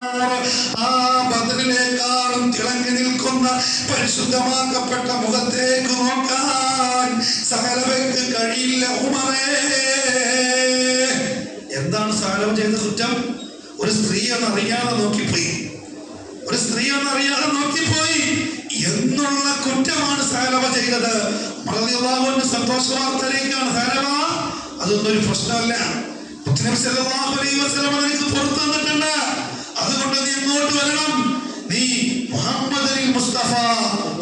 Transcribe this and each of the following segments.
ആ ബദറിനേക്കാളും തിളങ്ങി നിൽക്കുന്ന പരിശുദ്ധമാക്കപ്പെട്ട മുഖത്തേക്ക് നോക്കാൻ സഹലവയ്ക്ക് കഴിയില്ല. ഉമറേ, എന്താണ് സഹലവ ചെയ്ത കുറ്റം? ഒരു സ്ത്രീ എന്നറിയാതെ നോക്കിപ്പോയി, ഒരു സ്ത്രീ എന്നറിയാതെ നോക്കിപ്പോയി എന്നുള്ള കുറ്റമാണ് സഹലവ ചെയ്തത്. സന്തോഷ വാർത്തയിലേക്കാണ് സഹലവ. അതൊന്നും ഒരു പ്രശ്നമല്ല. നിനക്ക് പുറത്തു തന്നിട്ടുണ്ട്. അതുകൊണ്ട് നീ ഇങ്ങോട്ട് വരണം. നീ മുഹമ്മദ് മുസ്തഫ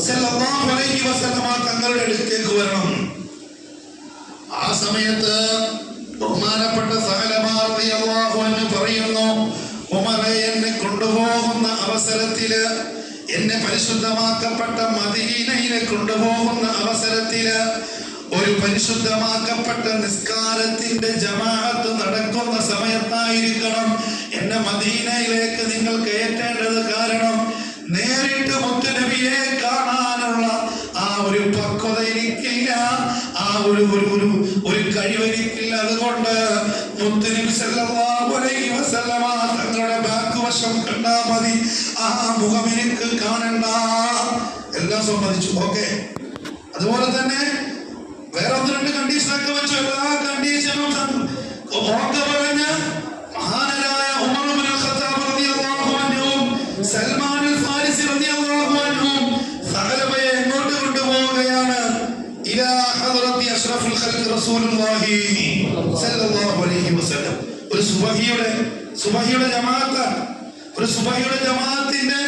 സല്ലല്ലാഹു അലൈഹി വസല്ലമ തങ്ങളുടെ അടുത്തേക്ക് വരണം. ആ സമയത്ത് ബഹുമാനപ്പെട്ട സഹലബ റളിയല്ലാഹു അൻഹു പറയുന്നു, ഉമറേ, എന്നെ കൊണ്ടുപോകുന്ന അവസരത്തില്, എന്നെ പരിശുദ്ധമാക്കപ്പെട്ട മദീനയിലെ കൊണ്ടുപോകുന്ന അവസരത്തില് ഒരു പരിശുദ്ധമാക്കപ്പെട്ട നിസ്കാരത്തിന്റെ ജമാഅത്ത് നടക്കുന്ന സമയത്തായിരിക്കണം എന്നെ മദീനയിലേക്ക് നിങ്ങൾ കയറ്റേണ്ടത്. കാരണം നേരിട്ട് മുത്തുനബിയെ കാണാനുള്ള ആ ഒരു പക്വത എനിക്കില്ല, ആ ഒരു കഴിവെനിക്കില്ല. അതുകൊണ്ട് മുത്തുനബി സല്ലല്ലാഹു അലൈഹി വസല്ലമ തങ്ങളുടെ ബാക്ക് വശം കണ്ടാ മതി, ആ മുഖം എനിക്ക് കാണണ്ട. എല്ലാം സമ്മതിച്ചു. ഓക്കെ. അതുപോലെ തന്നെ വേറെ ഒന്ന് രണ്ട് കണ്ടീഷനൊക്കെ വെച്ചു. എല്ലാ കണ്ടീഷനും ഓക്കെ പറഞ്ഞ് മഹാനരായ ഉമർ ഇബ്നുൽ ഖത്താബ് റളിയല്ലാഹു അൻഹും സൽമാൻ അൽ ഫാരിസി റളിയല്ലാഹു അൻഹും സഹലബയെ എങ്ങോട്ട് കൊണ്ടുപോവുകയാണ്? ഇലാ ഹദ്റത്തി അഷ്റഫുൽ ഖൽഖ് റസൂലുള്ളാഹി സല്ലല്ലാഹു അലൈഹി വസല്ലം. ഒരു സുബഹിയുടെ ജമാഅത്ത്, ഒരു സുബഹിയുടെ ജമാഅത്തിന്റെ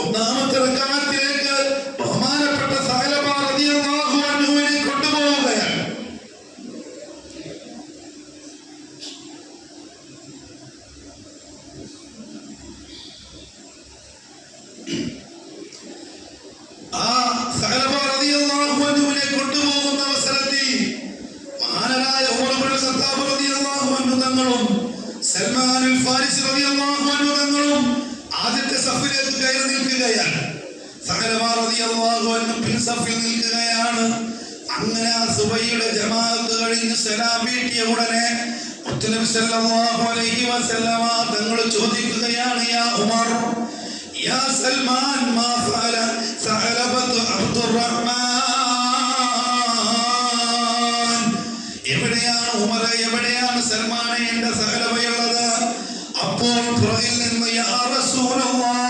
ഒന്നാമത്തെ റക്അത്തിലേക്ക് ബഹുമാനപ്പെട്ട സഹലബ റളിയല്ലാഹു അൻഹുവിനെ കൊണ്ടുപോവുകയാണ്. ആ സഹലബ റളിയല്ലാഹു അൻഹുവിനെ കൊണ്ടുപോകുന്ന അവസരത്തിൽ മഹാനരായ ഉമർ ഇബ്നുൽ ഖത്താബ് റളിയല്ലാഹു അൻഹു തങ്ങളും സൽമാൻ അൽ ഫാരിസി റളിയല്ലാഹു അൻഹു തങ്ങളും ആദ്യത്തെ സഫിലേക്ക് കയറി നിൽക്കുകയാണ്. സഹലബ റളിയല്ലാഹു അൻഹു പിൻസഫിൽ നിൽക്കുകയാണ്. അങ്ങനെ ആ സുബഹിയുടെ ജമാഅത്ത് കഴിഞ്ഞ് സലാം വീട്ടിയ ഉടനെ മുത്തുനബി സല്ലല്ലാഹു അലൈഹി വസല്ലമ തങ്ങൾ ചോദിക്കുകയാണ്, യാ ഉമർ, യാ സൽമാൻ, മാ ഫഅല സഹലബത്തു അബ്ദുറഹ്മാൻ. എവിടെയാണ് ഉമറേ, എവിടെയാണ് സൽമാനെ എന്റെ സഹലബയുള്ളത്? അപ്പോൾ പുറകിൽ നിന്ന് യാ റസൂലല്ലാഹ്